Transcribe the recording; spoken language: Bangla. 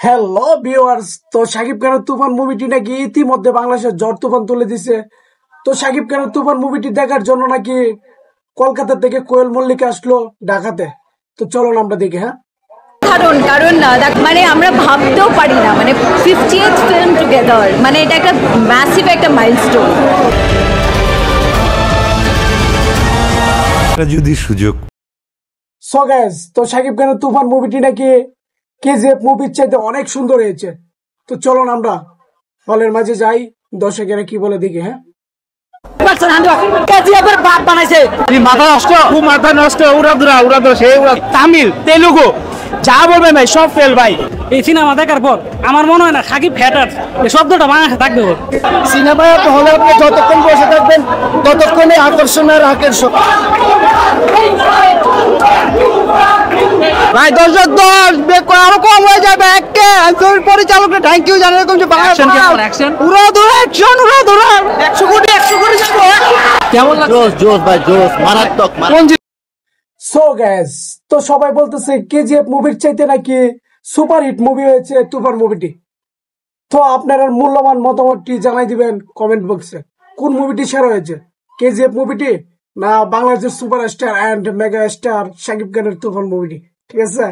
হ্যালো ভিউয়ার্স, তো শাকিব খানের তুফান মুভিটি নাকি ইতিমধ্যে বাংলাদেশের ঝড় তুফান তুলে দিছে। তো শাকিব খানের তুফান মুভিটি দেখার জন্য নাকি কলকাতা থেকে কোয়েল মল্লিক আসলো ঢাকাতে। তো চলো আমরা দেখি। হ্যাঁ, কারণ কারণ মানে আমরা ভাবতেও পারি না, মানে 50th ফিল্ম টুগেদার, মানে এটা একটা ম্যাসিভ একটা মাইলস্টোন। যদি সুযোগ সো গাইস, তো শাকিব খানের তুফান মুভিটি নাকি কেজিএফ মুভির চাইতে অনেক সুন্দর হয়েছে। তো চলো আমরা হলের মাঝে যাই, দর্শকেরা কি বলে দেখি। হ্যাঁ, মাথা নষ্ট উড়াদুরা সেই তামিল তেলুগু যা বলবেন ভাই সব ফেল ভাই। এই সিনেমা দেখার পর আমার মনে হয় না সাকিব ফ্যাটার এই শব্দটা বাংলাদেশে থাকবে। সিনেমা হলে আপনি যতক্ষণ বসে থাকবেন ততক্ষণই আকর্ষণ আর আকর্ষণ। ভাই দর্শক আরো কম হয়ে যাবে। পরিচালককে থ্যাংক ইউ জানাই, এরকম যে উড়াদুরা অ্যাকশন উড়াদুরা 100 কোটি যাবো। কেমন লাগছে? জোস ভাই জোস, মারাত্মক। সো গাইস, তো সবাই বলতেছে কেজিএফ মুভির চাইতে নাকি সুপার হিট মুভি হয়েছে তুফান মুভিটি। তো আপনারা মূল্যবান মতামতটি জানাই দিবেন কমেন্ট বক্সে। কোন মুভিটি সেরা হয়েছে, কেজিএফ মুভিটি না বাংলাদেশের superstar and mega star Shakib খানের তুফান মুভিটি? ঠিক আছে।